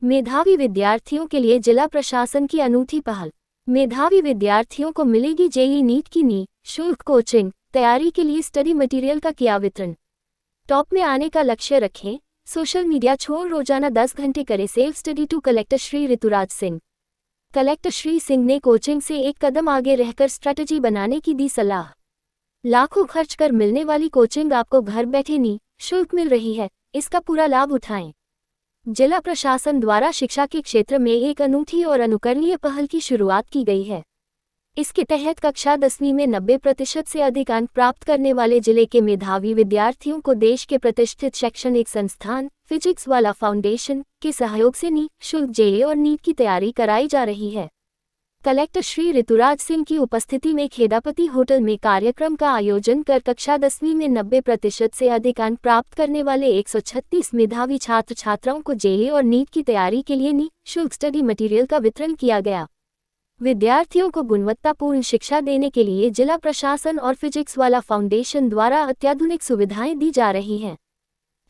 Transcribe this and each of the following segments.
मेधावी विद्यार्थियों के लिए जिला प्रशासन की अनूठी पहल। मेधावी विद्यार्थियों को मिलेगी जेईई नीट की निःशुल्क कोचिंग, तैयारी के लिए स्टडी मटेरियल का किया वितरण। टॉप में आने का लक्ष्य रखें, सोशल मीडिया छोड़ रोजाना 10 घंटे करें self study to collector Shri Rituraj Singh. Collector Shri Singh ने कोचिंग से एक कदम आगे रहकर स्ट्रैटेजी बनाने की दी सलाह। लाखों खर्च कर मिलने वाली कोचिंग आपको घर बैठे निःशुल्क मिल रही है, इसका पूरा लाभ उठाएं। जिला प्रशासन द्वारा शिक्षा के क्षेत्र में एक अनूठी और अनुकरणीय पहल की शुरुआत की गई है। इसके तहत कक्षा 10वीं में 90% से अधिक अंक प्राप्त करने वाले जिले के मेधावी विद्यार्थियों को देश के प्रतिष्ठित शैक्षणिक संस्थान फिजिक्स वाला फाउंडेशन के सहयोग से निःशुल्क जेईई और नीट की तैयारी कराई जा रही है। कलेक्टर श्री ऋतुराज सिंह की उपस्थिति में खेदापति होटल में कार्यक्रम का आयोजन कर कक्षा 10वीं में 90% से अधिक अंक प्राप्त करने वाले 136 मेधावी छात्र छात्राओं को जेईई और नीट की तैयारी के लिए निःशुल्क स्टडी मटेरियल का वितरण किया गया। विद्यार्थियों को गुणवत्तापूर्ण शिक्षा देने के लिए जिला प्रशासन और फिजिक्स वाला फाउंडेशन द्वारा अत्याधुनिक सुविधाएं दी जा रही हैं।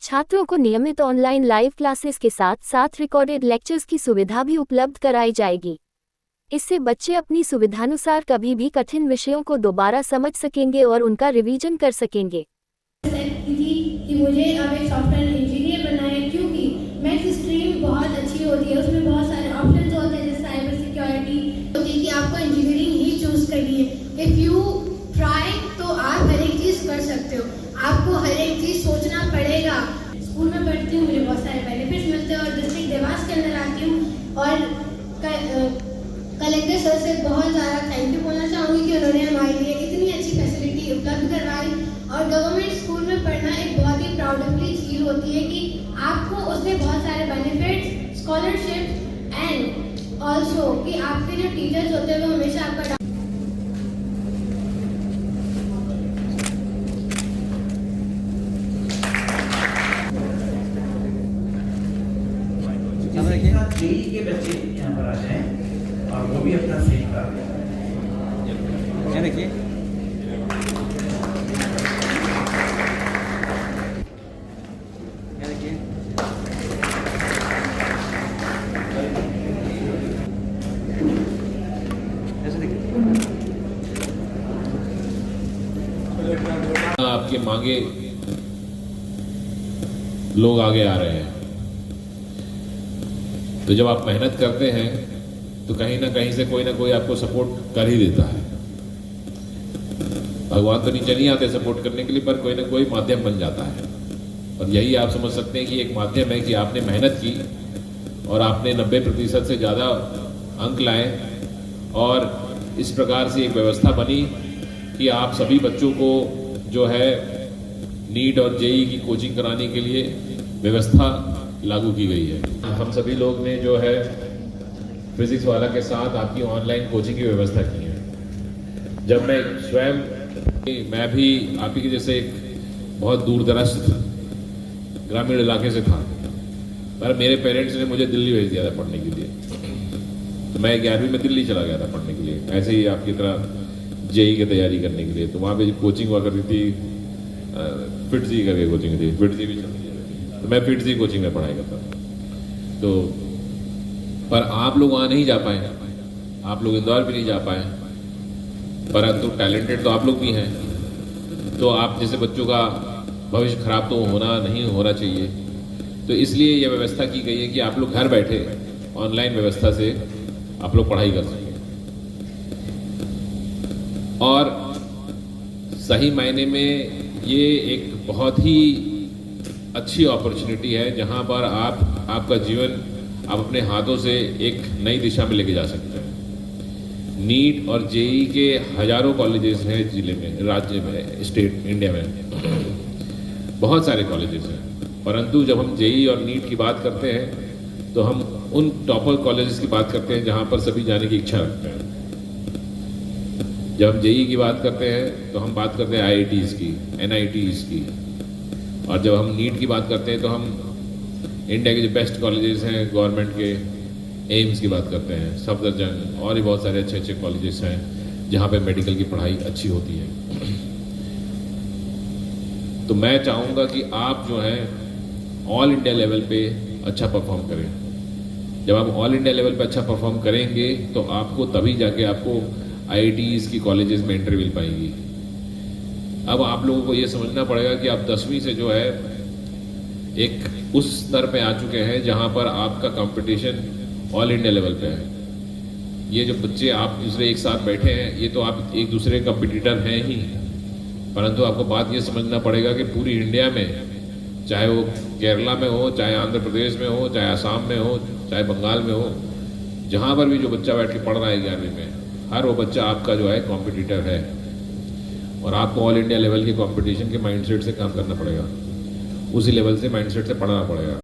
छात्रों को नियमित ऑनलाइन लाइव क्लासेस के साथ साथ रिकॉर्डेड लेक्चर्स की सुविधा भी उपलब्ध कराई जाएगी। इससे बच्चे अपनी सुविधानुसार कभी भी कठिन विषयों को दोबारा समझ सकेंगे और उनका रिवीजन कर सकेंगे। कि मुझे अब एक सॉफ्टवेयर इंजीनियर बनना है, क्योंकि मैथ्स स्ट्रीम बहुत अच्छी होती है, उसमें बहुत सारे ऑप्शंस होते हैं जैसे साइबर सिक्योरिटी होती है कि आपको इंजीनियरिंग ही चूज करनी है। इफ यू ट्राई तो आप हर एक चीज कर सकते हो, आपको हर एक चीज सोचना पड़ेगा। स्कूल में पढ़ती हूँ, मुझे बहुत सारे बेनिफिट्स मिलते हैं और डिस्ट्रिक्ट देवास के अंदर आती हूँ और कलेक्टर सर से बहुत ज़्यादा थैंक यू बोलना चाहूँगी कि उन्होंने हमारे लिए इतनी अच्छी फैसिलिटी उपलब्ध करवाई। और गवर्नमेंट स्कूल में पढ़ना एक बहुत ही प्राउडफुली चीज़ होती है कि आपको उसमें बहुत सारे बेनिफिट्स, स्कॉलरशिप एंड ऑल्सो कि आपके जो टीचर्स होते हैं वो हमेशा आपका जेईई के बच्चे यहाँ पर आ जाएं और वो भी अपना सही कर क्या देखिए आपके मांगे लोग आगे आ रहे हैं, तो जब आप मेहनत करते हैं तो कहीं ना कहीं से कोई ना कोई आपको सपोर्ट कर ही देता है। भगवान तो नीचे नहीं आते सपोर्ट करने के लिए, पर कोई ना कोई माध्यम बन जाता है। और यही आप समझ सकते हैं कि एक माध्यम है कि आपने मेहनत की और आपने 90% से ज़्यादा अंक लाए और इस प्रकार से एक व्यवस्था बनी कि आप सभी बच्चों को जो है नीट और जेईई की कोचिंग कराने के लिए व्यवस्था लागू की गई है। हम सभी लोग ने जो है फिजिक्स वाला के साथ आपकी ऑनलाइन कोचिंग की व्यवस्था की है। जब मैं स्वयं मैं भी आप ही के जैसे एक बहुत दूर दराज ग्रामीण इलाके से था, पर मेरे पेरेंट्स ने मुझे दिल्ली भेज दिया था पढ़ने के लिए, तो मैं 11वीं में दिल्ली चला गया था पढ़ने के लिए, ऐसे ही आपकी तरह जेईई की तैयारी करने के लिए। तो वहाँ पे कोचिंग हुआ करती थी, फिटजी करके कोचिंग थी, फिटजी भी चलती है, तो मैं फिटजी कोचिंग में पढ़ाई करता था। तो पर आप लोग वहाँ नहीं जा पाए, आप लोग इंदौर भी नहीं जा पाए, परंतु टैलेंटेड तो आप लोग भी हैं। तो आप जैसे बच्चों का भविष्य खराब तो नहीं होना चाहिए, तो इसलिए यह व्यवस्था की गई है कि आप लोग घर बैठे ऑनलाइन व्यवस्था से आप लोग पढ़ाई कर सकें। और सही मायने में ये एक बहुत ही अच्छी अपॉर्चुनिटी है जहां पर आपका जीवन आप अपने हाथों से एक नई दिशा में लेके जा सकते हैं। नीट और जेईई के हजारों कॉलेजेस हैं जिले में, राज्य में, स्टेट इंडिया में बहुत सारे कॉलेजेस हैं, परंतु जब हम जेईई और नीट की बात करते हैं तो हम उन टॉपर कॉलेजेस की बात करते हैं जहां पर सभी जाने की इच्छा रखते हैं। जब हम जेईई की बात करते हैं तो हम बात करते हैं आईआईटीज़ की, एनआईटीज़ की, और जब हम नीट की बात करते हैं तो हम इंडिया के जो बेस्ट कॉलेजेस हैं गवर्नमेंट के, एम्स की बात करते हैं, सफदरजंग और भी बहुत सारे अच्छे अच्छे कॉलेजेस हैं जहाँ पे मेडिकल की पढ़ाई अच्छी होती है। तो मैं चाहूँगा कि आप जो है ऑल इंडिया लेवल पे अच्छा परफॉर्म करें। जब आप ऑल इंडिया लेवल पे अच्छा परफॉर्म करेंगे तो आपको तभी जाके आपको IITs की कॉलेजेस में एंट्री मिल पाएगी। अब आप लोगों को ये समझना पड़ेगा कि आप 10वीं से जो है एक उस स्तर पे आ चुके हैं जहां पर आपका कंपटीशन ऑल इंडिया लेवल पे है। ये जो बच्चे आप दूसरे एक साथ बैठे हैं ये तो आप एक दूसरे कंपटीटर हैं ही, परंतु आपको बात ये समझना पड़ेगा कि पूरी इंडिया में, चाहे वो केरला में हो, चाहे आंध्र प्रदेश में हो, चाहे असम में हो, चाहे बंगाल में हो, जहां पर भी जो बच्चा बैठ के पढ़ रहा है 11वीं में, हर वो बच्चा आपका जो है कॉम्पिटिटर है। और आपको ऑल इंडिया लेवल के कंपटीशन के माइंडसेट से काम करना पड़ेगा, उसी लेवल से माइंडसेट से पढ़ना पड़ेगा।